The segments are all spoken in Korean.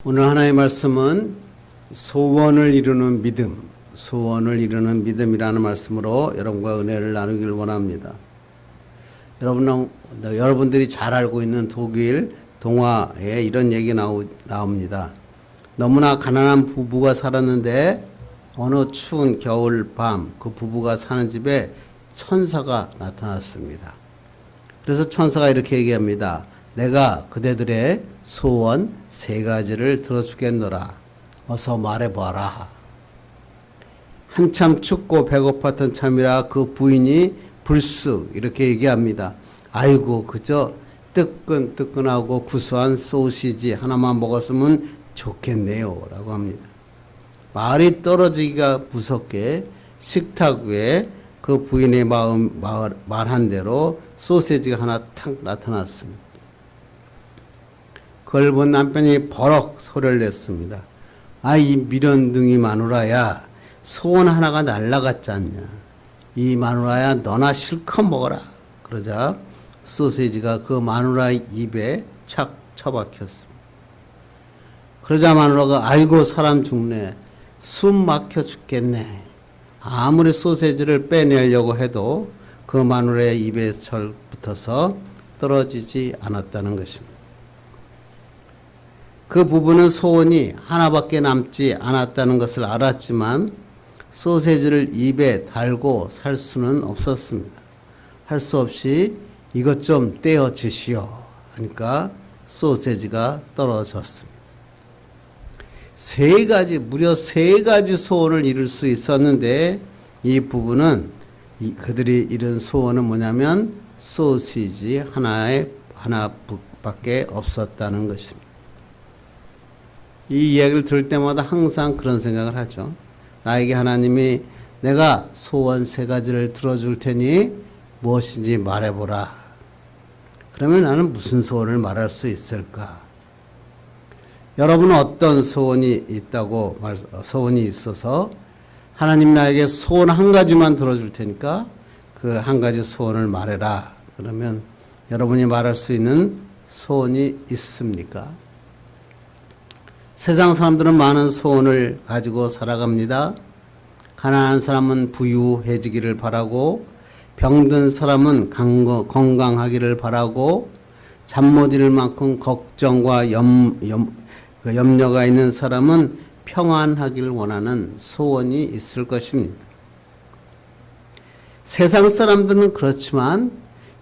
오늘 하나의 말씀은 소원을 이루는 믿음이라는 말씀으로 여러분과 은혜를 나누기를 원합니다. 여러분들이 잘 알고 있는 독일 동화에 이런 얘기 나옵니다. 너무나 가난한 부부가 살았는데 어느 추운 겨울 밤 그 부부가 사는 집에 천사가 나타났습니다. 그래서 천사가 이렇게 얘기합니다. 내가 그대들의 소원 3가지를 들어주겠노라. 어서 말해봐라. 한참 춥고 배고팠던 참이라 그 부인이 불쑥 이렇게 얘기합니다. 아이고 그저 뜨끈뜨끈하고 구수한 소시지 하나만 먹었으면 좋겠네요 라고 합니다. 말이 떨어지기가 무섭게 식탁 위에 그 부인의 말한 대로 소시지가 하나 탁 나타났습니다. 그걸 본 남편이 버럭 소리를 냈습니다. 이 미련둥이 마누라야, 소원 하나가 날라갔지 않냐. 이 마누라야 너나 실컷 먹어라. 그러자 소시지가 그 마누라의 입에 착 처박혔습니다. 그러자 마누라가 아이고 사람 죽네. 숨 막혀 죽겠네. 아무리 소시지를 빼내려고 해도 그 마누라의 입에 절 붙어서 떨어지지 않았다는 것입니다. 그 부부는 소원이 하나밖에 남지 않았다는 것을 알았지만 소시지를 입에 달고 살 수는 없었습니다. 할 수 없이 이것 좀 떼어 주시오 하니까 소시지가 떨어졌습니다. 무려 3가지 소원을 이룰 수 있었는데 이 부부는 그들이 이룬 소원은 뭐냐면 소시지 하나밖에 없었다는 것입니다. 이 이야기를 들을 때마다 항상 그런 생각을 하죠. 나에게 하나님이 내가 소원 3가지를 들어줄 테니 무엇인지 말해보라. 그러면 나는 무슨 소원을 말할 수 있을까? 여러분은 어떤 소원이 있어서 하나님 나에게 소원 1가지만 들어줄 테니까 그 1가지 소원을 말해라. 그러면 여러분이 말할 수 있는 소원이 있습니까? 세상 사람들은 많은 소원을 가지고 살아갑니다. 가난한 사람은 부유해지기를 바라고, 병든 사람은 건강하기를 바라고, 잠 못 이룰 만큼 걱정과 염려가 있는 사람은 평안하기를 원하는 소원이 있을 것입니다. 세상 사람들은 그렇지만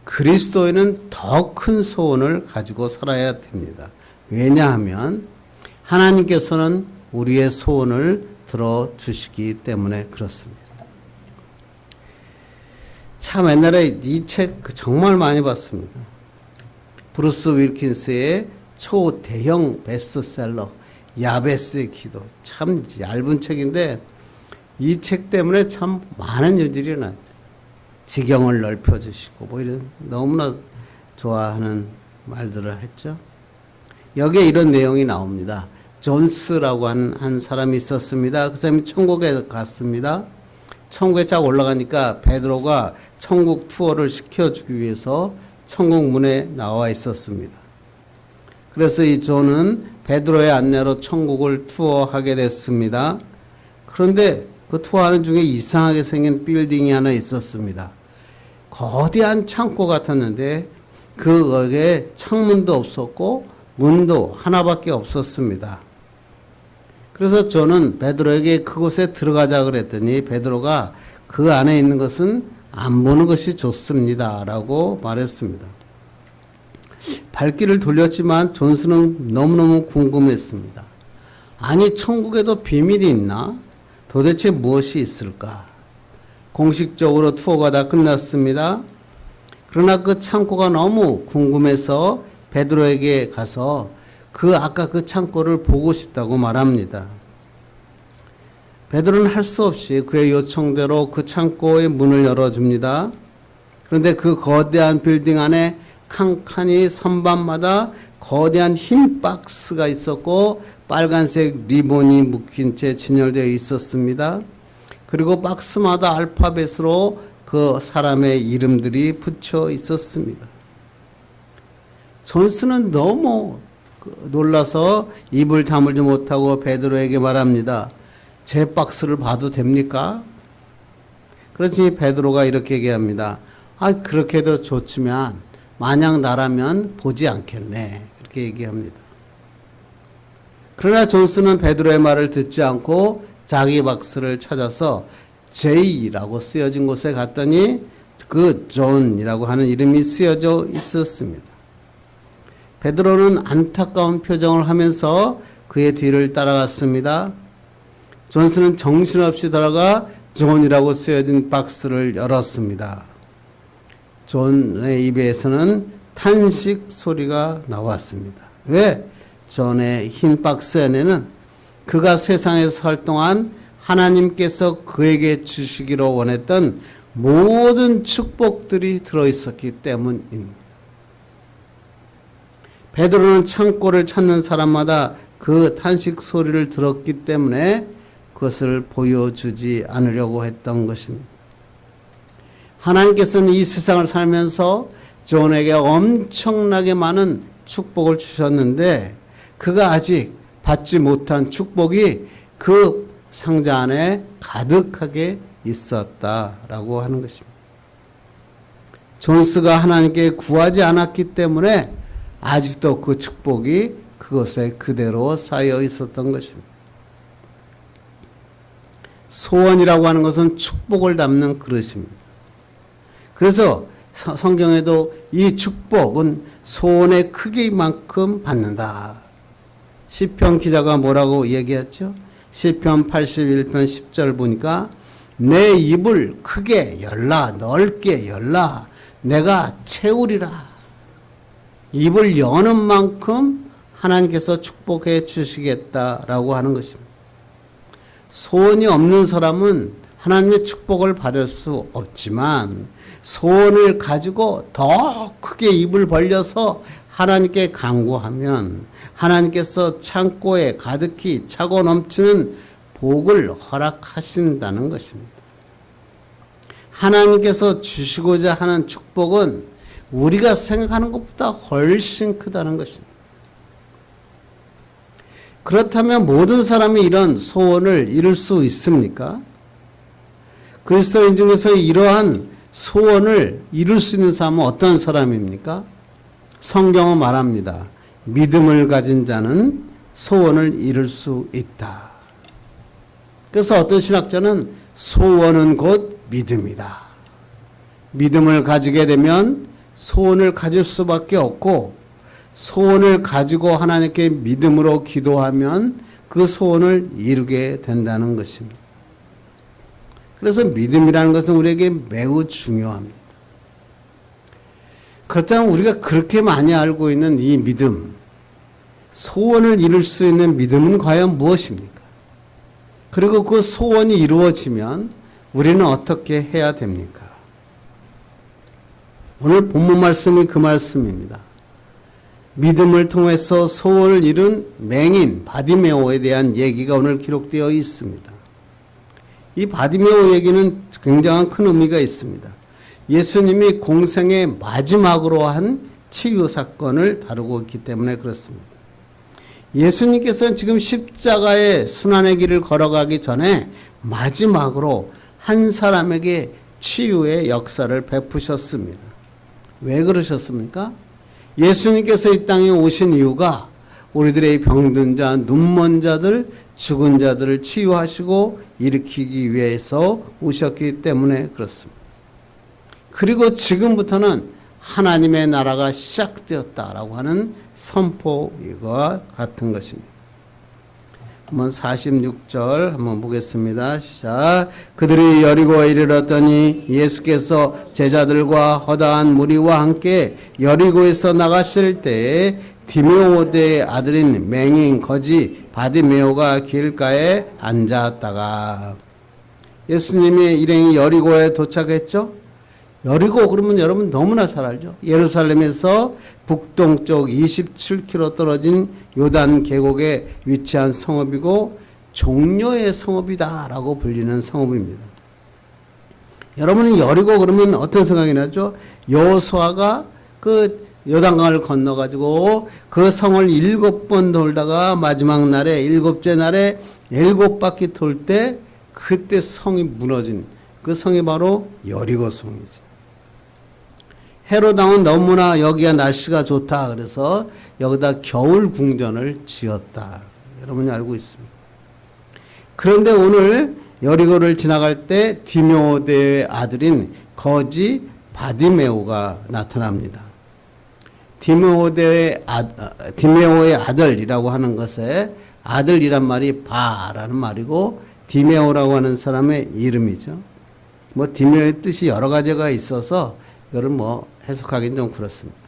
그리스도인은 더 큰 소원을 가지고 살아야 됩니다. 왜냐하면 하나님께서는 우리의 소원을 들어주시기 때문에 그렇습니다. 참 옛날에 이 책 정말 많이 봤습니다. 브루스 윌킨스의 초대형 베스트셀러 야베스의 기도. 참 얇은 책인데 이 책 때문에 참 많은 일들이 일어났죠. 지경을 넓혀주시고 이런 너무나 좋아하는 말들을 했죠. 여기에 이런 내용이 나옵니다. 존스라고 한 사람이 있었습니다. 그 사람이 천국에 갔습니다. 천국에 쫙 올라가니까 베드로가 천국 투어를 시켜주기 위해서 천국 문에 나와 있었습니다. 그래서 이 존은 베드로의 안내로 천국을 투어하게 됐습니다. 그런데 그 투어하는 중에 이상하게 생긴 빌딩이 하나 있었습니다. 거대한 창고 같았는데 거기에 창문도 없었고 문도 하나밖에 없었습니다. 그래서 저는 베드로에게 그곳에 들어가자 그랬더니 베드로가 그 안에 있는 것은 안 보는 것이 좋습니다 라고 말했습니다. 발길을 돌렸지만 존스는 너무너무 궁금했습니다. 아니 천국에도 비밀이 있나? 도대체 무엇이 있을까? 공식적으로 투어가 다 끝났습니다. 그러나 그 창고가 너무 궁금해서 베드로에게 가서 아까 그 창고를 보고 싶다고 말합니다. 베드로는 할 수 없이 그의 요청대로 그 창고의 문을 열어줍니다. 그런데 그 거대한 빌딩 안에 칸칸이 선반마다 거대한 흰 박스가 있었고 빨간색 리본이 묶인 채 진열되어 있었습니다. 그리고 박스마다 알파벳으로 그 사람의 이름들이 붙여 있었습니다. 존스는 너무 놀라서 입을 다물지 못하고 베드로에게 말합니다. 제 박스를 봐도 됩니까? 그렇지 베드로가 이렇게 얘기합니다. 그렇게도 좋지만 만약 나라면 보지 않겠네. 이렇게 얘기합니다. 그러나 존스는 베드로의 말을 듣지 않고 자기 박스를 찾아서 J라고 쓰여진 곳에 갔더니 그 존이라고 하는 이름이 쓰여져 있었습니다. 베드로는 안타까운 표정을 하면서 그의 뒤를 따라갔습니다. 존스는 정신없이 들어가 존이라고 쓰여진 박스를 열었습니다. 존의 입에서는 탄식 소리가 나왔습니다. 왜? 존의 흰 박스 안에는 그가 세상에서 살 동안 하나님께서 그에게 주시기로 원했던 모든 축복들이 들어있었기 때문입니다. 베드로는 창고를 찾는 사람마다 그 탄식 소리를 들었기 때문에 그것을 보여주지 않으려고 했던 것입니다. 하나님께서는 이 세상을 살면서 존에게 엄청나게 많은 축복을 주셨는데 그가 아직 받지 못한 축복이 그 상자 안에 가득하게 있었다라고 하는 것입니다. 존스가 하나님께 구하지 않았기 때문에 아직도 그 축복이 그것에 그대로 쌓여 있었던 것입니다. 소원이라고 하는 것은 축복을 담는 그릇입니다. 그래서 성경에도 이 축복은 소원의 크기만큼 받는다. 시편 기자가 뭐라고 얘기했죠? 시편 81편 10절 보니까 내 입을 크게 열라 넓게 열라 내가 채우리라. 입을 여는 만큼 하나님께서 축복해 주시겠다라고 하는 것입니다. 소원이 없는 사람은 하나님의 축복을 받을 수 없지만 소원을 가지고 더 크게 입을 벌려서 하나님께 간구하면 하나님께서 창고에 가득히 차고 넘치는 복을 허락하신다는 것입니다. 하나님께서 주시고자 하는 축복은 우리가 생각하는 것보다 훨씬 크다는 것입니다. 그렇다면 모든 사람이 이런 소원을 이룰 수 있습니까? 그리스도인 중에서 이러한 소원을 이룰 수 있는 사람은 어떤 사람입니까? 성경은 말합니다. 믿음을 가진 자는 소원을 이룰 수 있다. 그래서 어떤 신학자는 소원은 곧 믿음이다. 믿음을 가지게 되면 소원을 가질 수밖에 없고 소원을 가지고 하나님께 믿음으로 기도하면 그 소원을 이루게 된다는 것입니다. 그래서 믿음이라는 것은 우리에게 매우 중요합니다. 그렇다면 우리가 그렇게 많이 알고 있는 이 믿음, 소원을 이룰 수 있는 믿음은 과연 무엇입니까? 그리고 그 소원이 이루어지면 우리는 어떻게 해야 됩니까? 오늘 본문 말씀이 그 말씀입니다. 믿음을 통해서 소원을 이룬 맹인 바디메오에 대한 얘기가 오늘 기록되어 있습니다. 이 바디메오 얘기는 굉장한 큰 의미가 있습니다. 예수님이 공생의 마지막으로 한 치유 사건을 다루고 있기 때문에 그렇습니다. 예수님께서는 지금 십자가의 순환의 길을 걸어가기 전에 마지막으로 한 사람에게 치유의 역사를 베푸셨습니다. 왜 그러셨습니까? 예수님께서 이 땅에 오신 이유가 우리들의 병든 자, 눈먼 자들, 죽은 자들을 치유하시고 일으키기 위해서 오셨기 때문에 그렇습니다. 그리고 지금부터는 하나님의 나라가 시작되었다라고 하는 선포와 같은 것입니다. 한번 46절 한번 보겠습니다. 시작. 그들이 여리고에 이르렀더니 예수께서 제자들과 허다한 무리와 함께 여리고에서 나가실 때에 디메오대의 아들인 맹인 거지 바디메오가 길가에 앉았다가 예수님의 일행이 여리고에 도착했죠. 여리고 그러면 여러분 너무나 잘 알죠. 예루살렘에서 북동쪽 27km 떨어진 요단 계곡에 위치한 성읍이고 종려의 성읍이다라고 불리는 성읍입니다. 여러분은 여리고 그러면 어떤 생각이 나죠? 여호수아가 그 요단강을 건너가지고 그 성을 7번 돌다가 마지막 날에 7째 날에 7바퀴 돌 때 그때 성이 무너진 그 성이 바로 여리고 성이지. 헤롯 왕은 너무나 여기가 날씨가 좋다 그래서 여기다 겨울 궁전을 지었다. 여러분이 알고 있습니다. 그런데 오늘 여리고를 지나갈 때 디메오의 아들인 거지 바디메오가 나타납니다. 디메오의 아들이라고 하는 것에 아들이란 말이 바라는 말이고 디메오라고 하는 사람의 이름이죠. 뭐 디메오의 뜻이 여러 가지가 있어서 이거를 뭐 해석하기는 좀 그렇습니다.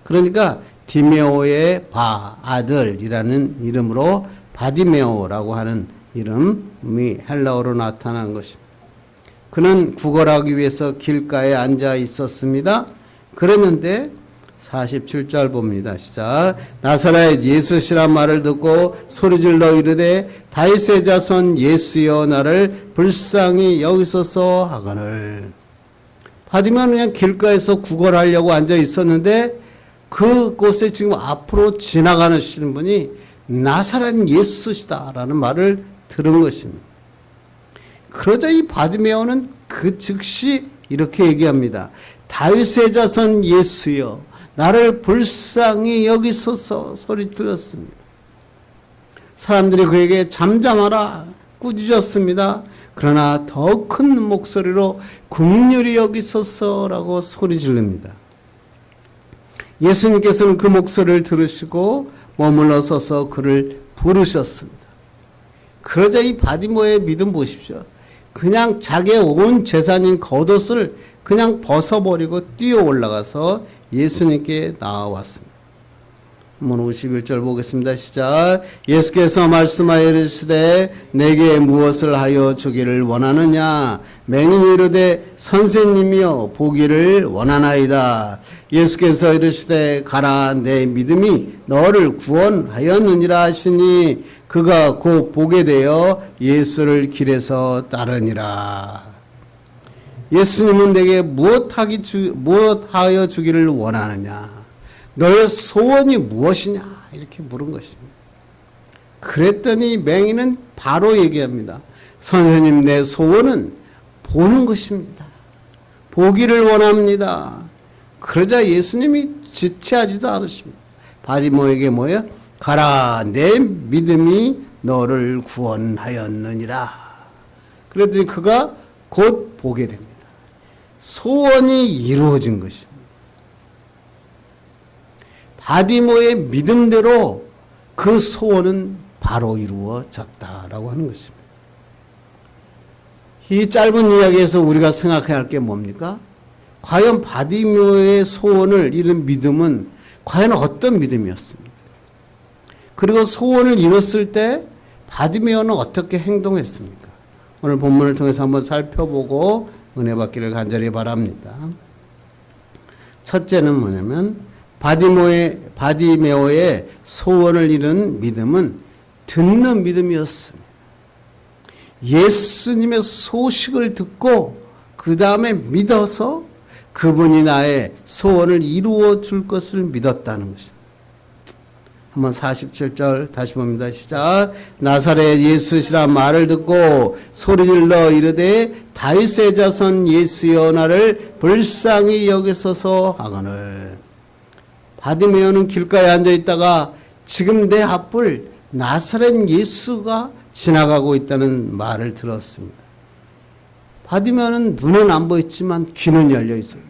그러니까 디메오의 아들이라는 이름으로 바디메오라고 하는 이름이 헬라어로 나타난 것입니다. 그는 구걸하기 위해서 길가에 앉아 있었습니다. 그랬는데 47절 봅니다. 시작. 나사렛 예수시란 말을 듣고 소리질러 이르되 다윗의 자손 예수여 나를 불쌍히 여기소서 하거늘. 바디메오는 그냥 길가에서 구걸하려고 앉아 있었는데 그곳에 지금 앞으로 지나가는 분이 나사렛 예수시다라는 말을 들은 것입니다. 그러자 이 바디메오는 그 즉시 이렇게 얘기합니다. 다윗의 자손 예수여 나를 불쌍히 여기소서 소리 들렸습니다. 사람들이 그에게 잠잠하라 꾸짖었습니다. 그러나 더 큰 목소리로 긍휼히 여기소서라고 소리 지릅니다. 예수님께서는 그 목소리를 들으시고 머물러 서서 그를 부르셨습니다. 그러자 이 바디메오의 믿음 보십시오. 그냥 자기의 온 재산인 겉옷을 그냥 벗어버리고 뛰어 올라가서 예수님께 나와왔습니다. 한번 51절 보겠습니다. 시작. 예수께서 말씀하여 이르시되 내게 무엇을 하여 주기를 원하느냐. 맹인이 이르되 선생님이여 보기를 원하나이다. 예수께서 이르시되 가라 내 믿음이 너를 구원하였느니라 하시니 그가 곧 보게 되어 예수를 길에서 따르니라. 예수님은 내게 무엇하여 주기를 원하느냐. 너의 소원이 무엇이냐 이렇게 물은 것입니다. 그랬더니 맹인은 바로 얘기합니다. 선생님 내 소원은 보는 것입니다. 보기를 원합니다. 그러자 예수님이 지체하지도 않으십니다. 바디메오에게 뭐예요? 가라 내 믿음이 너를 구원하였느니라. 그랬더니 그가 곧 보게 됩니다. 소원이 이루어진 것입니다. 바디메오의 믿음대로 그 소원은 바로 이루어졌다라고 하는 것입니다. 이 짧은 이야기에서 우리가 생각해야 할 게 뭡니까? 과연 바디메오의 소원을 이룬 믿음은 과연 어떤 믿음이었습니까? 그리고 소원을 이뤘을 때 바디메오는 어떻게 행동했습니까? 오늘 본문을 통해서 한번 살펴보고 은혜 받기를 간절히 바랍니다. 첫째는 뭐냐면 바디메오의 소원을 이룬 믿음은 듣는 믿음이었습니다. 예수님의 소식을 듣고 그 다음에 믿어서 그분이 나의 소원을 이루어 줄 것을 믿었다는 것입니다. 한번 47절 다시 봅니다. 시작. 나사렛 예수시라 말을 듣고 소리질러 이르되 다윗의 자손 예수여 나를 불쌍히 여기소서 하거늘. 바디메오는 길가에 앉아 있다가 지금 내 앞을 나사렛 예수가 지나가고 있다는 말을 들었습니다. 바디메오는 눈은 안 보였지만 귀는 열려 있었다.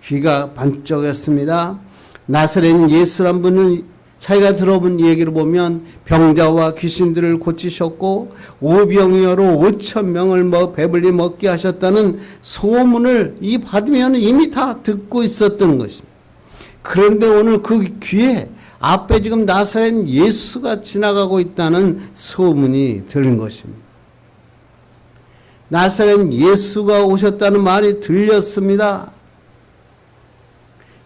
귀가 반짝였습니다. 나사렛 예수란 분은 자기가 들어본 얘기를 보면 병자와 귀신들을 고치셨고 오병이어로 5,000명을 배불리 먹게 하셨다는 소문을 이 바디메오는 이미 다 듣고 있었던 것입니다. 그런데 오늘 그 귀에 앞에 지금 나사렛 예수가 지나가고 있다는 소문이 들린 것입니다. 나사렛 예수가 오셨다는 말이 들렸습니다.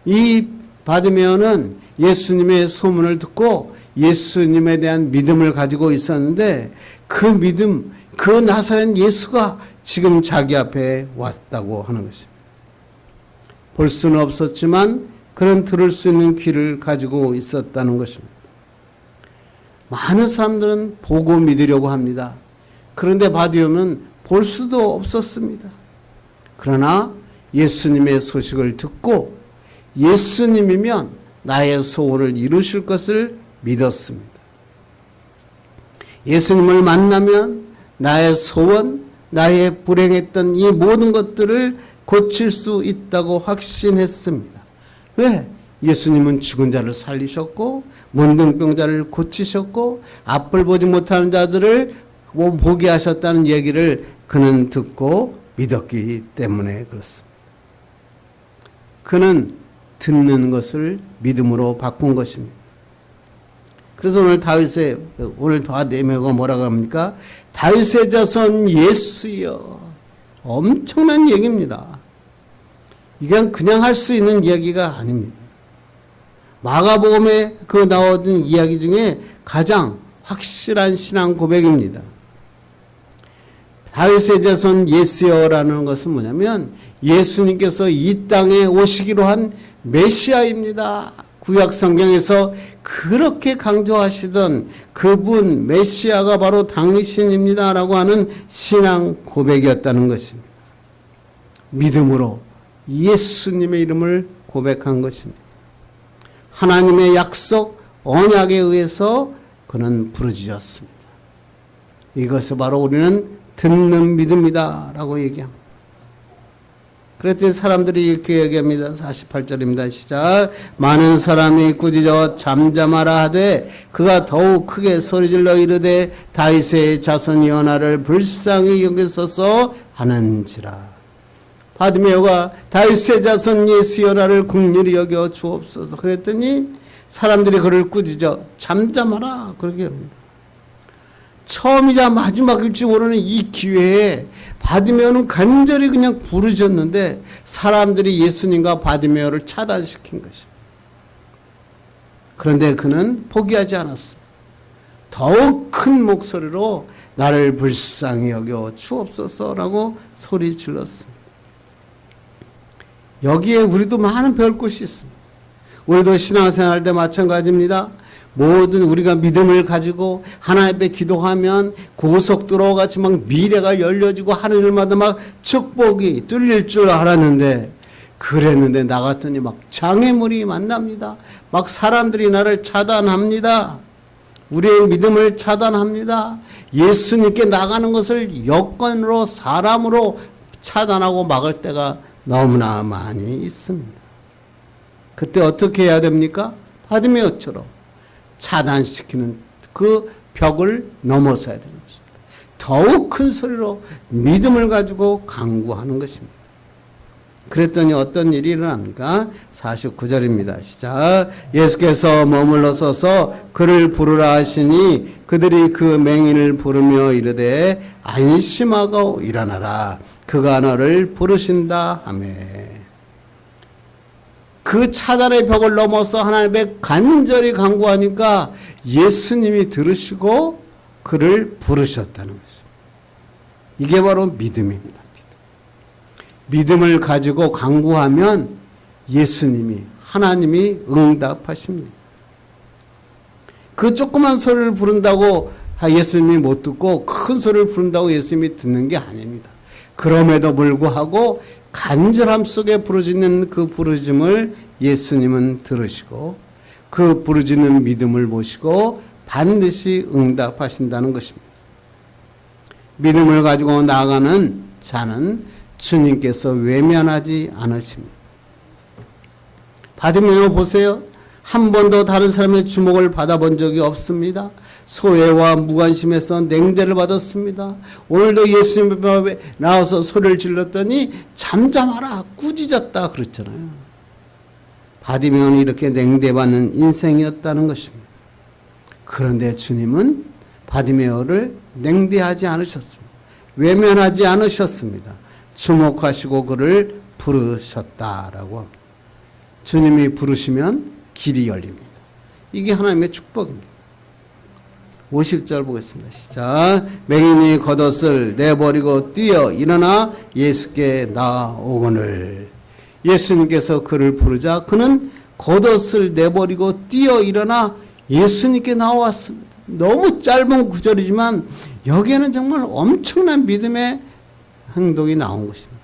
이 바디메오는 예수님의 소문을 듣고 예수님에 대한 믿음을 가지고 있었는데 그 믿음, 그 나사렛 예수가 지금 자기 앞에 왔다고 하는 것입니다. 볼 수는 없었지만 그런 들을 수 있는 귀를 가지고 있었다는 것입니다. 많은 사람들은 보고 믿으려고 합니다. 그런데 바디메오는 볼 수도 없었습니다. 그러나 예수님의 소식을 듣고 예수님이면 나의 소원을 이루실 것을 믿었습니다. 예수님을 만나면 나의 소원, 나의 불행했던 이 모든 것들을 고칠 수 있다고 확신했습니다. 왜? 예수님은 죽은 자를 살리셨고 문둥병자를 고치셨고 앞을 보지 못하는 자들을 보게 하셨다는 얘기를 그는 듣고 믿었기 때문에 그렇습니다. 그는 듣는 것을 믿음으로 바꾼 것입니다. 그래서 오늘 바디메오가 뭐라고 합니까? 다윗의 자손 예수여. 엄청난 얘기입니다. 이건 그냥 할 수 있는 이야기가 아닙니다. 마가복음에 그 나오던 이야기 중에 가장 확실한 신앙 고백입니다. 다윗의 자손 예수여라는 것은 뭐냐면 예수님께서 이 땅에 오시기로 한 메시아입니다. 구약 성경에서 그렇게 강조하시던 그분 메시아가 바로 당신입니다 라고 하는 신앙 고백이었다는 것입니다. 믿음으로 예수님의 이름을 고백한 것입니다. 하나님의 약속 언약에 의해서 그는 부르짖었습니다. 이것을 바로 우리는 듣는 믿음이다 라고 얘기합니다. 그랬더니 사람들이 이렇게 얘기합니다. 48절입니다. 시작. 많은 사람이 꾸짖어 잠잠하라 하되 그가 더욱 크게 소리질러 이르되 다윗의 자손이여 나를 불쌍히 여기소서 하는지라. 바디메오가 다윗의 자손 예수여 나를 긍휼히 여겨 주옵소서 그랬더니 사람들이 그를 꾸짖어 잠잠하라 그렇게 합니다. 처음이자 마지막일지 모르는 이 기회에 바디메오는 간절히 그냥 부르짖었는데 사람들이 예수님과 바디메오를 차단시킨 것입니다. 그런데 그는 포기하지 않았습니다. 더욱 큰 목소리로 나를 불쌍히 여겨 주옵소서라고 소리 질렀습니다. 여기에 우리도 많은 배울 것이 있습니다. 우리도 신앙생활 때 마찬가지입니다. 모든 우리가 믿음을 가지고 하나님 앞에 기도하면 고속도로와 같이 막 미래가 열려지고 하늘마다 막 축복이 뚫릴 줄 알았는데 그랬는데 나갔더니 막 장애물이 만납니다. 막 사람들이 나를 차단합니다. 우리의 믿음을 차단합니다. 예수님께 나가는 것을 여건으로 사람으로 차단하고 막을 때가 너무나 많이 있습니다. 그때 어떻게 해야 됩니까? 바디메오처럼 차단시키는 그 벽을 넘어서야 되는 것입니다. 더욱 큰 소리로 믿음을 가지고 강구하는 것입니다. 그랬더니 어떤 일이 일어납니까? 49절입니다. 시작. 예수께서 머물러 서서 그를 부르라 하시니 그들이 그 맹인을 부르며 이르되 안심하고 일어나라. 그가 너를 부르신다 하며 그 차단의 벽을 넘어서 하나님의 간절히 간구하니까 예수님이 들으시고 그를 부르셨다는 것입니다. 이게 바로 믿음입니다. 믿음을 가지고 간구하면 예수님이 하나님이 응답하십니다. 그 조그만 소리를 부른다고 예수님이 못 듣고 큰 소리를 부른다고 예수님이 듣는 게 아닙니다. 그럼에도 불구하고 간절함 속에 부르짖는 그 부르짖음을 예수님은 들으시고 그 부르짖는 믿음을 보시고 반드시 응답하신다는 것입니다. 믿음을 가지고 나아가는 자는 주님께서 외면하지 않으십니다. 바디메오 보세요. 한 번도 다른 사람의 주목을 받아본 적이 없습니다. 소외와 무관심에서 냉대를 받았습니다. 오늘도 예수님 앞에 나와서 소리를 질렀더니 잠잠하라 꾸짖었다 그랬잖아요. 바디메오는 이렇게 냉대받는 인생이었다는 것입니다. 그런데 주님은 바디메오를 냉대하지 않으셨습니다. 외면하지 않으셨습니다. 주목하시고 그를 부르셨다라고 합니다. 주님이 부르시면 길이 열립니다. 이게 하나님의 축복입니다. 50절 보겠습니다. 시작. 맹인이 겉옷을 내버리고 뛰어 일어나 예수께 나오거늘. 예수님께서 그를 부르자 그는 겉옷을 내버리고 뛰어 일어나 예수님께 나왔습니다. 너무 짧은 구절이지만 여기에는 정말 엄청난 믿음의 행동이 나온 것입니다.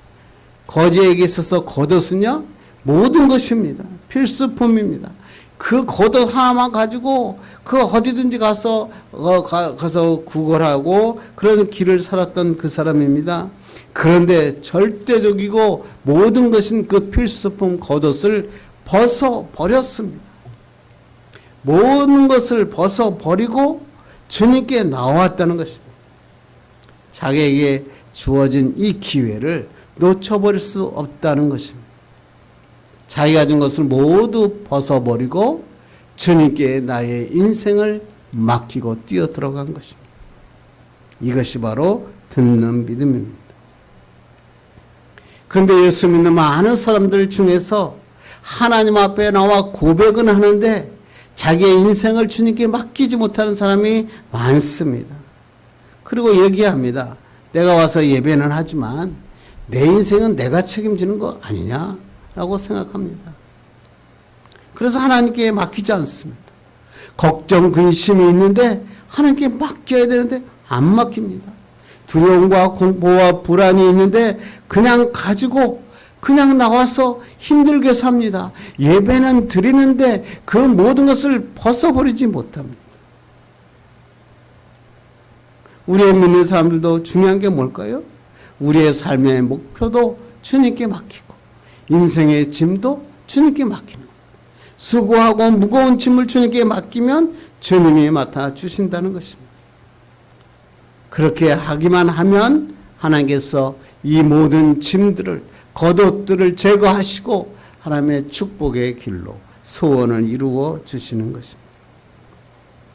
거지에게 있어서 겉옷은요, 모든 것입니다. 필수품입니다. 그 겉옷 하나만 가지고 그 어디든지 가서 구걸하고 그런 길을 살았던 그 사람입니다. 그런데 절대적이고 모든 것인 그 필수품 겉옷을 벗어버렸습니다. 모든 것을 벗어버리고 주님께 나왔다는 것입니다. 자기에게 주어진 이 기회를 놓쳐버릴 수 없다는 것입니다. 자기가 가진 것을 모두 벗어버리고 주님께 나의 인생을 맡기고 뛰어 들어간 것입니다. 이것이 바로 듣는 믿음입니다. 그런데 예수 믿는 많은 사람들 중에서 하나님 앞에 나와 고백은 하는데 자기의 인생을 주님께 맡기지 못하는 사람이 많습니다. 그리고 얘기합니다. 내가 와서 예배는 하지만 내 인생은 내가 책임지는 거 아니냐라고 생각합니다. 그래서 하나님께 맡기지 않습니다. 걱정, 근심이 있는데 하나님께 맡겨야 되는데 안 맡깁니다. 두려움과 공포와 불안이 있는데 그냥 가지고 그냥 나와서 힘들게 삽니다. 예배는 드리는데 그 모든 것을 벗어버리지 못합니다. 우리의 믿는 사람들도 중요한 게 뭘까요? 우리의 삶의 목표도 주님께 맡기고 인생의 짐도 주님께 맡기는 것. 수고하고 무거운 짐을 주님께 맡기면 주님이 맡아주신다는 것입니다. 그렇게 하기만 하면 하나님께서 이 모든 짐들을 겉옷들을 제거하시고 하나님의 축복의 길로 소원을 이루어 주시는 것입니다.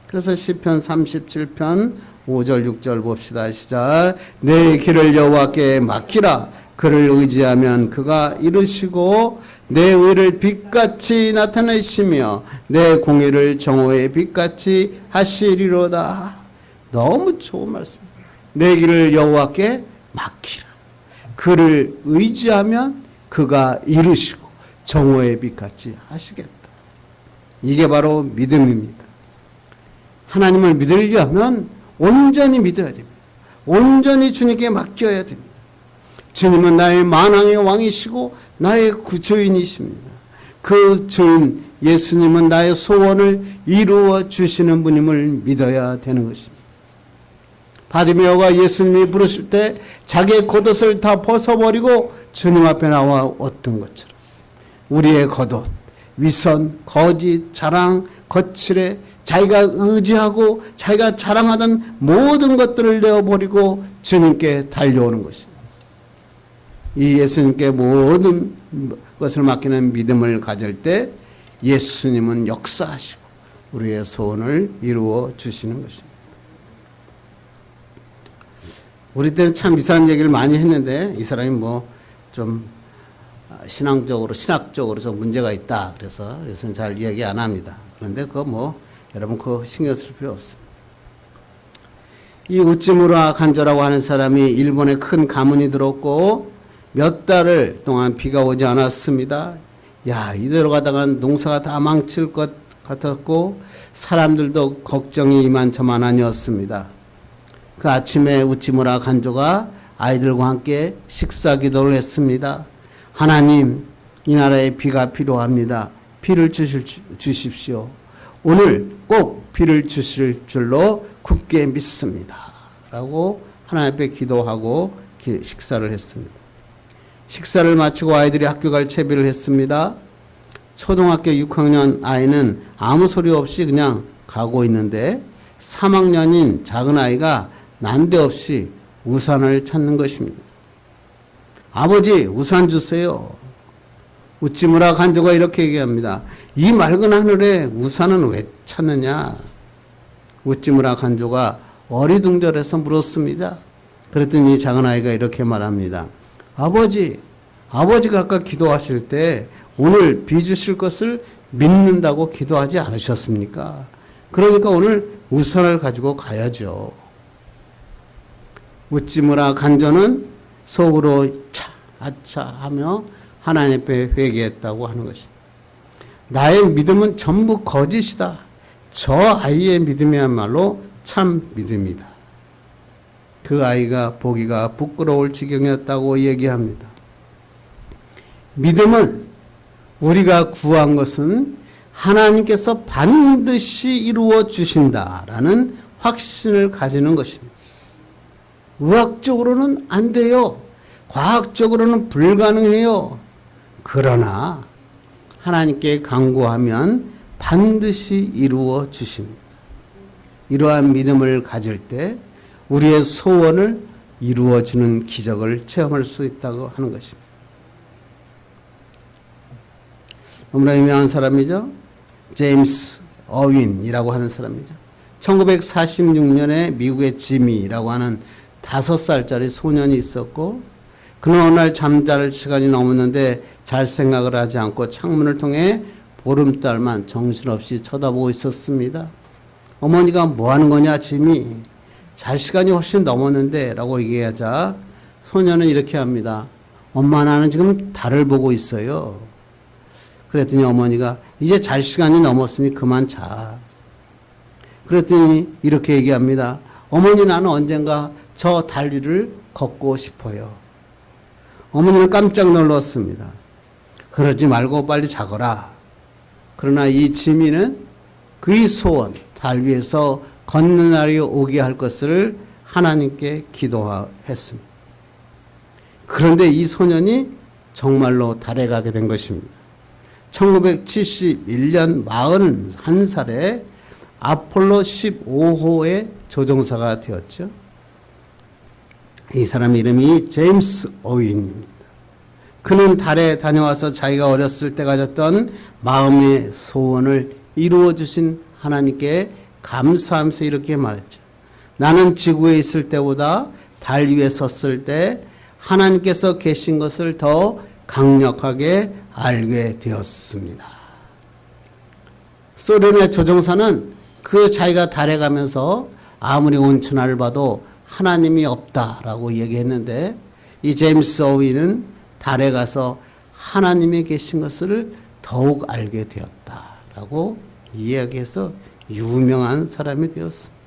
그래서 시편 37편 5절 6절 봅시다. 시작. 내 길을 여호와께 맡기라. 그를 의지하면 그가 이루시고 내 의를 빛같이 나타내시며 내 공의를 정오의 빛같이 하시리로다. 너무 좋은 말씀입니다. 내 길을 여호와께 맡기라. 그를 의지하면 그가 이루시고 정오의 빛같이 하시겠다. 이게 바로 믿음입니다. 하나님을 믿으려면 온전히 믿어야 됩니다. 온전히 주님께 맡겨야 됩니다. 주님은 나의 만왕의 왕이시고 나의 구주인이십니다. 그 주인 예수님은 나의 소원을 이루어 주시는 분임을 믿어야 되는 것입니다. 바디메오가 예수님이 부르실 때 자기의 겉옷을 다 벗어버리고 주님 앞에 나와 얻던 것처럼 우리의 겉옷, 위선, 거짓, 자랑, 거칠에 자기가 의지하고 자기가 자랑하던 모든 것들을 내어버리고 주님께 달려오는 것입니다. 이 예수님께 모든 것을 맡기는 믿음을 가질 때 예수님은 역사하시고 우리의 소원을 이루어 주시는 것입니다. 우리 때는 참 이상한 얘기를 많이 했는데 이 사람이 뭐 좀 신학적으로 좀 문제가 있다. 그래서 요새는 잘 이야기 안 합니다. 그런데 그거 뭐 여러분 그거 신경 쓸 필요 없습니다. 이 우찌무라 간조라고 하는 사람이 일본에 큰 가뭄이 들었고 몇 달을 동안 비가 오지 않았습니다. 야, 이대로 가다간 농사가 다 망칠 것 같았고 사람들도 걱정이 이만저만 아니었습니다. 그 아침에 우찌무라 간조가 아이들과 함께 식사 기도를 했습니다. 하나님, 이 나라에 비가 필요합니다. 비를 주십시오. 오늘 꼭 비를 주실 줄로 굳게 믿습니다. 라고 하나님 앞에 기도하고 식사를 했습니다. 식사를 마치고 아이들이 학교 갈 채비를 했습니다. 초등학교 6학년 아이는 아무 소리 없이 그냥 가고 있는데 3학년인 작은 아이가 난데없이 우산을 찾는 것입니다. 아버지, 우산 주세요. 우찌무라 간조가 이렇게 얘기합니다. 이 맑은 하늘에 우산은 왜 찾느냐? 우찌무라 간조가 어리둥절해서 물었습니다. 그랬더니 작은 아이가 이렇게 말합니다. 아버지가 아까 기도하실 때 오늘 비 주실 것을 믿는다고 기도하지 않으셨습니까? 그러니까 오늘 우산을 가지고 가야죠. 우찌무라 간조는 속으로 아차 하며 하나님 앞에 회개했다고 하는 것입니다. 나의 믿음은 전부 거짓이다. 저 아이의 믿음이야말로 참 믿음이다. 그 아이가 보기가 부끄러울 지경이었다고 얘기합니다. 믿음은 우리가 구한 것은 하나님께서 반드시 이루어 주신다라는 확신을 가지는 것입니다. 의학적으로는 안 돼요. 과학적으로는 불가능해요. 그러나 하나님께 간구하면 반드시 이루어 주십니다. 이러한 믿음을 가질 때 우리의 소원을 이루어 주는 기적을 체험할 수 있다고 하는 것입니다. 너무나 유명한 사람이죠. 제임스 어윈이라고 하는 사람이죠. 1946년에 미국의 지미라고 하는 5살짜리 소년이 있었고, 그는 어느 날 잠잘 시간이 넘었는데 잘 생각을 하지 않고 창문을 통해 보름달만 정신없이 쳐다보고 있었습니다. 어머니가 뭐 하는 거냐, 지미? 잘 시간이 훨씬 넘었는데 라고 얘기하자 소년은 이렇게 합니다. 엄마, 나는 지금 달을 보고 있어요. 그랬더니 어머니가 이제 잘 시간이 넘었으니 그만 자. 그랬더니 이렇게 얘기합니다. 어머니, 나는 언젠가 저 달 위를 걷고 싶어요. 어머니는 깜짝 놀랐습니다. 그러지 말고 빨리 자거라. 그러나 이 지민은 그의 소원, 달 위에서 걷는 날이 오게 할 것을 하나님께 기도했습니다. 그런데 이 소년이 정말로 달에 가게 된 것입니다. 1971년 41살에 아폴로 15호의 조종사가 되었죠. 이 사람 이름이 제임스 어윈입니다. 그는 달에 다녀와서 자기가 어렸을 때 가졌던 마음의 소원을 이루어 주신 하나님께 감사하면서 이렇게 말했죠. 나는 지구에 있을 때보다 달 위에 섰을 때 하나님께서 계신 것을 더 강력하게 알게 되었습니다. 소련의 조종사는 그 자기가 달에 가면서 아무리 온천하를 봐도 하나님이 없다라고 얘기했는데, 이 제임스 어윈은 달에 가서 하나님이 계신 것을 더욱 알게 되었다라고 이야기해서 유명한 사람이 되었습니다.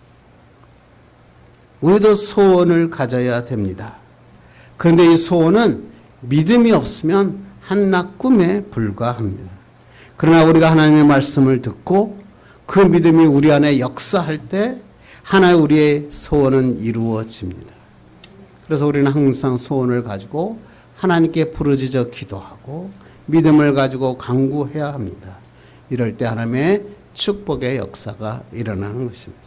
우리도 소원을 가져야 됩니다. 그런데 이 소원은 믿음이 없으면 한낱 꿈에 불과합니다. 그러나 우리가 하나님의 말씀을 듣고 그 믿음이 우리 안에 역사할 때 하나의 우리의 소원은 이루어집니다. 그래서 우리는 항상 소원을 가지고 하나님께 부르짖어 기도하고 믿음을 가지고 간구해야 합니다. 이럴 때 하나님의 축복의 역사가 일어나는 것입니다.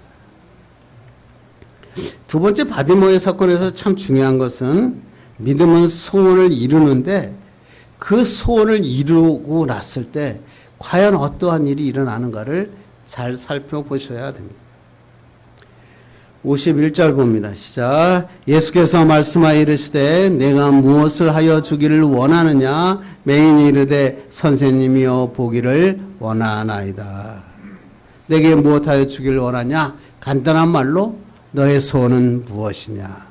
두 번째 바디모의 사건에서 참 중요한 것은 믿음은 소원을 이루는데 그 소원을 이루고 났을 때 과연 어떠한 일이 일어나는가를 잘 살펴보셔야 됩니다. 51절 봅니다. 시작. 예수께서 말씀하여 이르시되 내가 무엇을 하여 주기를 원하느냐? 맹인이 이르되 선생님이여 보기를 원하나이다. 내게 무엇하여 주기를 원하냐? 간단한 말로 너의 소원은 무엇이냐?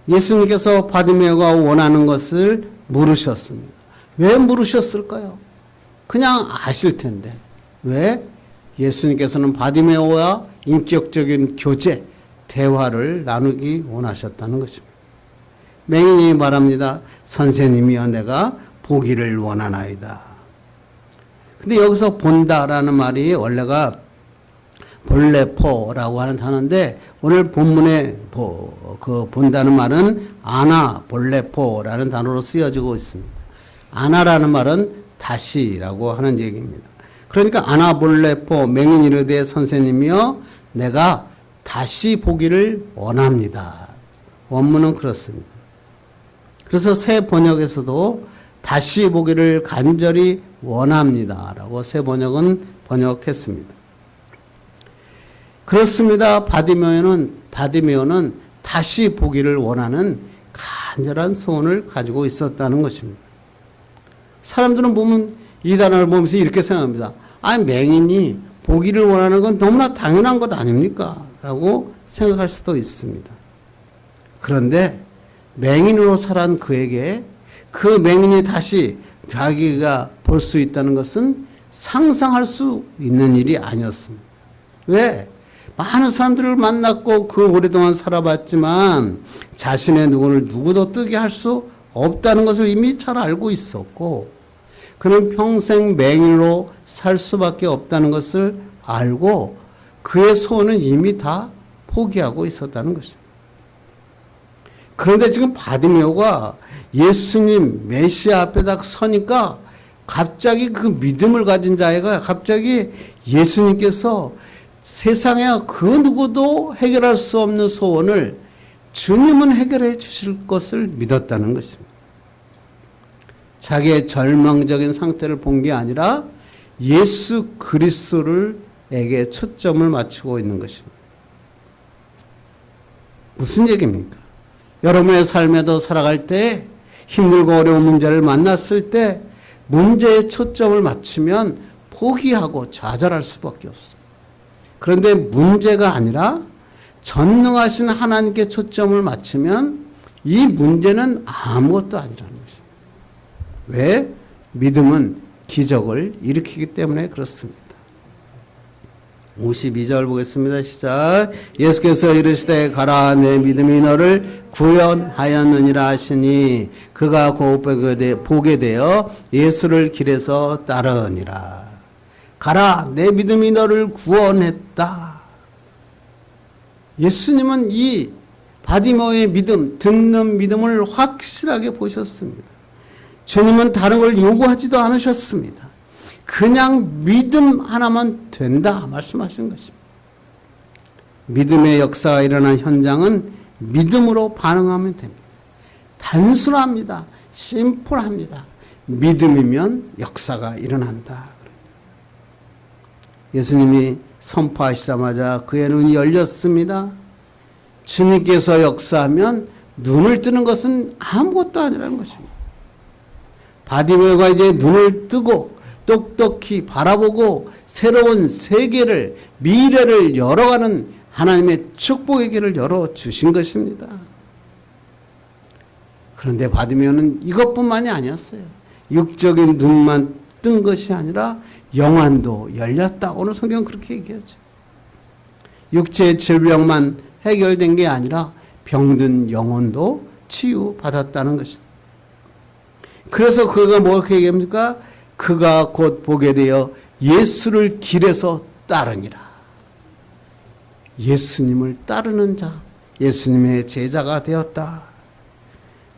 예수님께서 바디메오가 원하는 것을 물으셨습니다. 왜 물으셨을까요? 그냥 아실 텐데. 왜? 예수님께서는 바디메오와 인격적인 교제, 대화를 나누기 원하셨다는 것입니다. 맹인이 말합니다. 선생님이여 내가 보기를 원하나이다. 근데 여기서 본다라는 말이 원래가 볼레포라고 하는 단어인데 오늘 본문에 그 본다는 말은 아나 볼레포라는 단어로 쓰여지고 있습니다. 아나라는 말은 다시라고 하는 얘기입니다. 그러니까 아나 볼레포 맹인 이르되 선생님이여 내가 다시 보기를 원합니다. 원문은 그렇습니다. 그래서 새 번역에서도 다시 보기를 간절히 원합니다 라고 새 번역은 번역했습니다. 그렇습니다. 바디메오는 다시 보기를 원하는 간절한 소원을 가지고 있었다는 것입니다. 사람들은 보면 이 단어를 보면서 이렇게 생각합니다. 맹인이 보기를 원하는 건 너무나 당연한 것 아닙니까? 라고 생각할 수도 있습니다. 그런데 맹인으로 살아온 그에게 그 맹인이 다시 자기가 볼 수 있다는 것은 상상할 수 있는 일이 아니었습니다. 왜? 많은 사람들을 만났고 그 오랫동안 살아봤지만 자신의 눈을 누구도 뜨게 할 수 없다는 것을 이미 잘 알고 있었고, 그는 평생 맹인으로 살 수밖에 없다는 것을 알고 그의 소원은 이미 다 포기하고 있었다는 것입니다. 그런데 지금 바디메오가 예수님 메시아 앞에 딱 서니까 갑자기 그 믿음을 가진 자애가 갑자기 예수님께서 세상에 그 누구도 해결할 수 없는 소원을 주님은 해결해 주실 것을 믿었다는 것입니다. 자기의 절망적인 상태를 본 게 아니라 예수 그리스도에게 초점을 맞추고 있는 것입니다. 무슨 얘기입니까? 여러분의 삶에도 살아갈 때 힘들고 어려운 문제를 만났을 때 문제에 초점을 맞추면 포기하고 좌절할 수밖에 없습니다. 그런데 문제가 아니라 전능하신 하나님께 초점을 맞추면 이 문제는 아무것도 아니라는 것입니다. 왜? 믿음은 기적을 일으키기 때문에 그렇습니다. 52절 보겠습니다. 시작. 예수께서 이르시되 가라, 내 믿음이 너를 구원하였느니라 하시니 그가 곧 보게 되어 예수를 길에서 따르니라. 가라, 내 믿음이 너를 구원했다. 예수님은 이 바디메오의 믿음, 듣는 믿음을 확실하게 보셨습니다. 주님은 다른 걸 요구하지도 않으셨습니다. 그냥 믿음 하나만 된다 말씀하신 것입니다. 믿음의 역사가 일어난 현장은 믿음으로 반응하면 됩니다. 단순합니다. 심플합니다. 믿음이면 역사가 일어난다. 예수님이 선포하시자마자 그의 눈이 열렸습니다. 주님께서 역사하면 눈을 뜨는 것은 아무것도 아니라는 것입니다. 바디메오가 이제 눈을 뜨고 똑똑히 바라보고 새로운 세계를, 미래를 열어가는 하나님의 축복의 길을 열어주신 것입니다. 그런데 바디메오는 이것뿐만이 아니었어요. 육적인 눈만 뜬 것이 아니라 영안도 열렸다. 오늘 성경은 그렇게 얘기하죠. 육체의 질병만 해결된 게 아니라 병든 영혼도 치유받았다는 것입니다. 그래서 그가 뭐렇게 얘기합니까? 그가 곧 보게 되어 예수를 길에서 따르니라. 예수님을 따르는 자, 예수님의 제자가 되었다.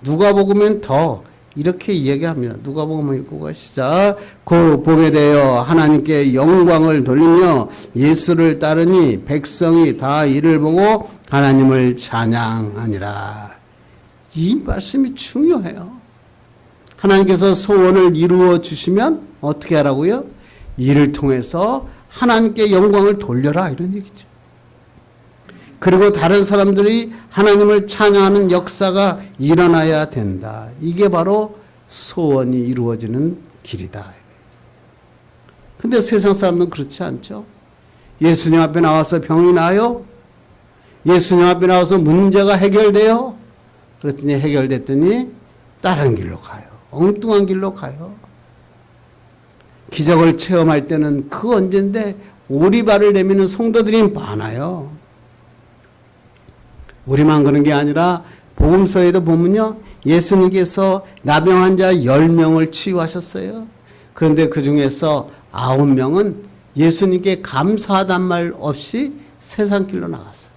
누가복음은 더 이렇게 이야기합니다. 누가복음 읽고 가시자. 곧 보게 되어 하나님께 영광을 돌리며 예수를 따르니 백성이 다 이를 보고 하나님을 찬양하니라. 이 말씀이 중요해요. 하나님께서 소원을 이루어 주시면 어떻게 하라고요? 이를 통해서 하나님께 영광을 돌려라, 이런 얘기죠. 그리고 다른 사람들이 하나님을 찬양하는 역사가 일어나야 된다. 이게 바로 소원이 이루어지는 길이다. 근데 세상 사람들은 그렇지 않죠. 예수님 앞에 나와서 병이 나요? 예수님 앞에 나와서 문제가 해결돼요? 그랬더니 해결됐더니 다른 길로 가요. 엉뚱한 길로 가요. 기적을 체험할 때는 그 언젠데 오리발을 내미는 성도들이 많아요. 우리만 그런 게 아니라 복음서에도 보면요, 예수님께서 나병 환자 10명을 치유하셨어요. 그런데 그 중에서 9명은 예수님께 감사하단 말 없이 세상 길로 나갔어요.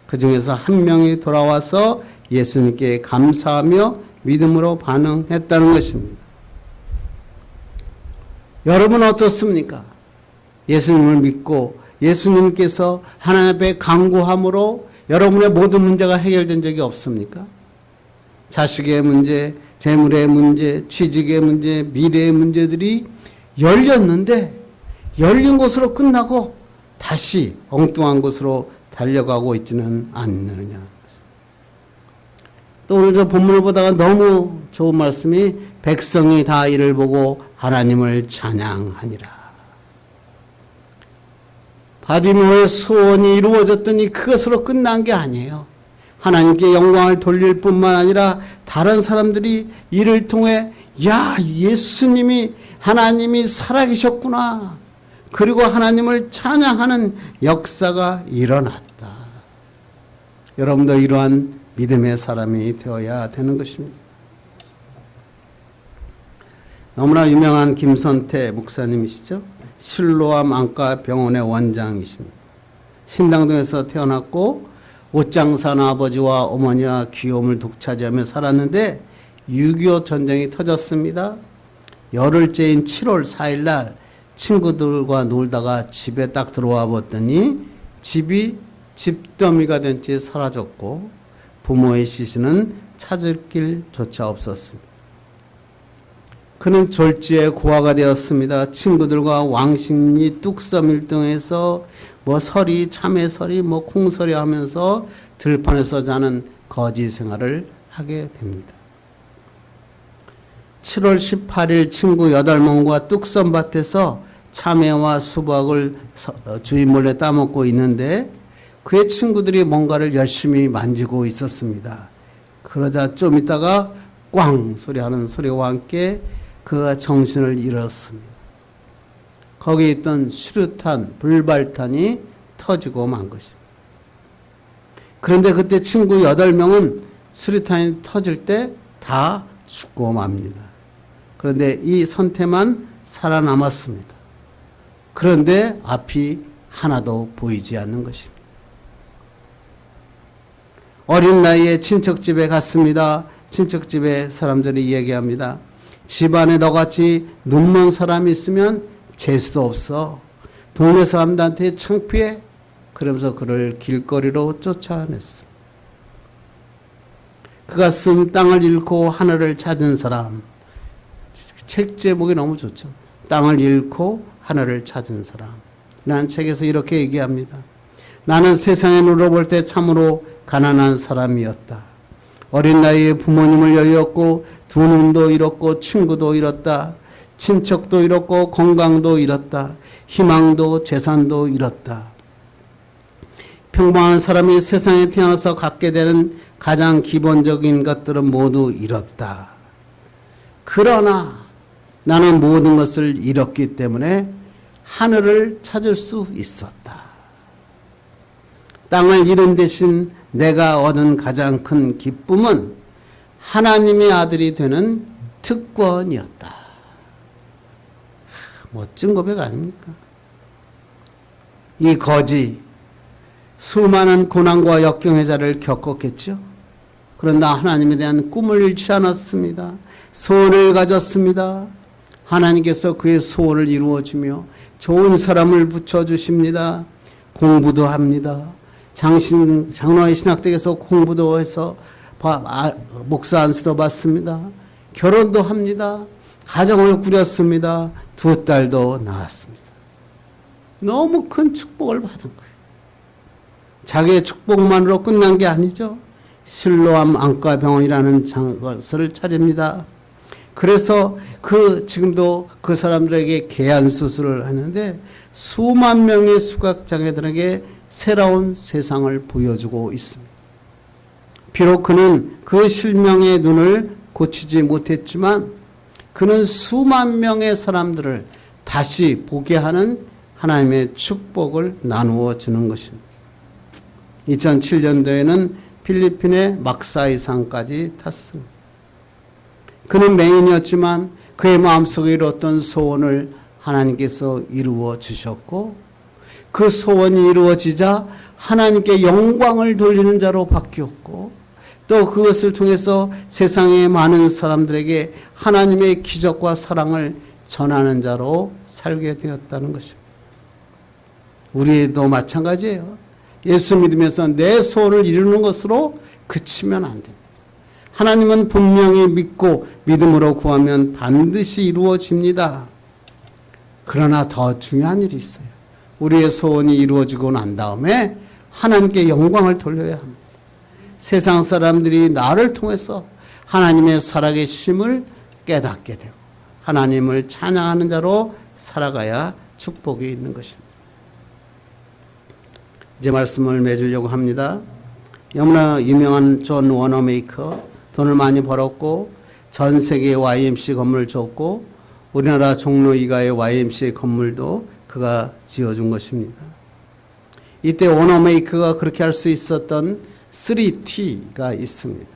그 중에서 1명이 돌아와서 예수님께 감사하며 믿음으로 반응했다는 것입니다. 여러분 어떻습니까? 예수님을 믿고 예수님께서 하나님 앞에 간구함으로 여러분의 모든 문제가 해결된 적이 없습니까? 자식의 문제, 재물의 문제, 취직의 문제, 미래의 문제들이 열렸는데 열린 곳으로 끝나고 다시 엉뚱한 곳으로 달려가고 있지는 않느냐. 또 오늘 저 본문을 보다가 너무 좋은 말씀이 백성이 다 이를 보고 하나님을 찬양하니라. 바디메오의 소원이 이루어졌더니 그것으로 끝난 게 아니에요. 하나님께 영광을 돌릴 뿐만 아니라 다른 사람들이 이를 통해 야, 예수님이 하나님이 살아계셨구나. 그리고 하나님을 찬양하는 역사가 일어났다. 여러분도 이러한 믿음의 사람이 되어야 되는 것입니다. 너무나 유명한 김선태 목사님이시죠. 실로암 안과병원의 원장이십니다. 신당동에서 태어났고 옷장산 아버지와 어머니와 귀여움을 독차지하며 살았는데 6.25 전쟁이 터졌습니다. 열흘째인 7월 4일 날 친구들과 놀다가 집에 딱 들어와 봤더니 집이 집더미가 된 채 사라졌고 부모의 시신은 찾을 길조차 없었습니다. 그는 졸지에 고아가 되었습니다. 친구들과 왕십리 뚝섬 일동에서 서리, 참외서리, 콩서리 하면서 들판에서 자는 거지 생활을 하게 됩니다. 7월 18일 친구 8명과 뚝섬밭에서 참외와 수박을 주인 몰래 따먹고 있는데 그의 친구들이 뭔가를 열심히 만지고 있었습니다. 그러자 좀 있다가 꽝 소리하는 소리와 함께 그가 정신을 잃었습니다. 거기에 있던 수류탄, 불발탄이 터지고 만 것입니다. 그런데 그때 친구 8명은 수류탄이 터질 때 다 죽고 맙니다. 그런데 이 선태만 살아남았습니다. 그런데 앞이 하나도 보이지 않는 것입니다. 어린 나이에 친척집에 갔습니다. 친척집에 사람들이 얘기합니다. 집안에 너같이 눈먼 사람이 있으면 재수도 없어. 동네 사람들한테 창피해. 그러면서 그를 길거리로 쫓아냈어. 그가 쓴 땅을 잃고 하늘을 찾은 사람. 책 제목이 너무 좋죠. 땅을 잃고 하늘을 찾은 사람. 라는 책에서 이렇게 얘기합니다. 나는 세상에 눌러볼 때 참으로 가난한 사람이었다. 어린 나이에 부모님을 잃었고 두 눈도 잃었고 친구도 잃었다. 친척도 잃었고 건강도 잃었다. 희망도 재산도 잃었다. 평범한 사람이 세상에 태어나서 갖게 되는 가장 기본적인 것들은 모두 잃었다. 그러나 나는 모든 것을 잃었기 때문에 하늘을 찾을 수 있었다. 땅을 잃은 대신 내가 얻은 가장 큰 기쁨은 하나님의 아들이 되는 특권이었다. 멋진 고백 아닙니까? 이 거지 수많은 고난과 역경의 자를 겪었겠죠. 그러나 하나님에 대한 꿈을 잃지 않았습니다. 소원을 가졌습니다. 하나님께서 그의 소원을 이루어주며 좋은 사람을 붙여주십니다. 공부도 합니다. 장로의 신학대에서 공부도 해서 목사 안수도 받습니다. 결혼도 합니다. 가정을 꾸렸습니다. 2딸도 낳았습니다. 너무 큰 축복을 받은 거예요. 자기의 축복만으로 끝난 게 아니죠. 실로암 안과병원이라는 것을 차립니다. 그래서 지금도 그 사람들에게 개안 수술을 하는데 수만 명의 시각장애들에게 새로운 세상을 보여주고 있습니다. 비록 그는 그 실명의 눈을 고치지 못했지만 그는 수만 명의 사람들을 다시 보게 하는 하나님의 축복을 나누어 주는 것입니다. 2007년도에는 필리핀의 막사이상까지 탔습니다. 그는 맹인이었지만 그의 마음속에 이뤘던 소원을 하나님께서 이루어 주셨고 그 소원이 이루어지자 하나님께 영광을 돌리는 자로 바뀌었고 또 그것을 통해서 세상의 많은 사람들에게 하나님의 기적과 사랑을 전하는 자로 살게 되었다는 것입니다. 우리도 마찬가지예요. 예수 믿으면서 내 소원을 이루는 것으로 그치면 안 됩니다. 하나님은 분명히 믿고 믿음으로 구하면 반드시 이루어집니다. 그러나 더 중요한 일이 있어요. 우리의 소원이 이루어지고 난 다음에 하나님께 영광을 돌려야 합니다. 세상 사람들이 나를 통해서 하나님의 살아계심을 깨닫게 되고 하나님을 찬양하는 자로 살아가야 축복이 있는 것입니다. 이제 말씀을 맺으려고 합니다. 너무나 유명한 존 워너메이커, 돈을 많이 벌었고 전 세계 YMCA 건물을 줬고 우리나라 종로 이가의 YMCA 건물도 그가 지어준 것입니다. 이때 워너메이크가 그렇게 할 수 있었던 3T가 있습니다.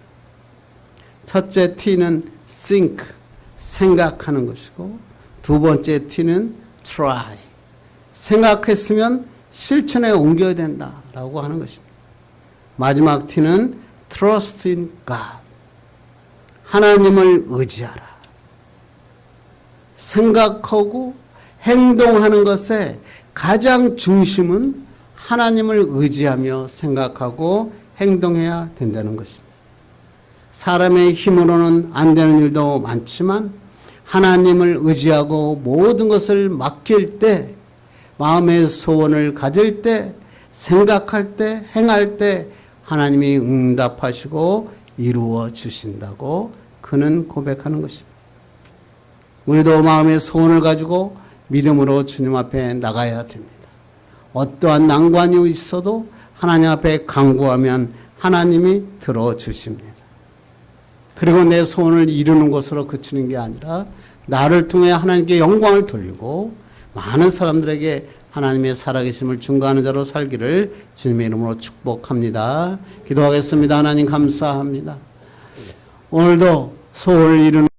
첫째 T는 think, 생각하는 것이고 두 번째 T는 try, 생각했으면 실천에 옮겨야 된다라고 하는 것입니다. 마지막 T는 trust in God, 하나님을 의지하라. 생각하고 행동하는 것의 가장 중심은 하나님을 의지하며 생각하고 행동해야 된다는 것입니다. 사람의 힘으로는 안 되는 일도 많지만 하나님을 의지하고 모든 것을 맡길 때, 마음의 소원을 가질 때, 생각할 때, 행할 때 하나님이 응답하시고 이루어 주신다고 그는 고백하는 것입니다. 우리도 마음의 소원을 가지고 믿음으로 주님 앞에 나가야 됩니다. 어떠한 난관이 있어도 하나님 앞에 간구하면 하나님이 들어주십니다. 그리고 내 소원을 이루는 것으로 그치는 게 아니라 나를 통해 하나님께 영광을 돌리고 많은 사람들에게 하나님의 살아계심을 증거하는 자로 살기를 주님의 이름으로 축복합니다. 기도하겠습니다. 하나님 감사합니다. 오늘도 소원을 이루는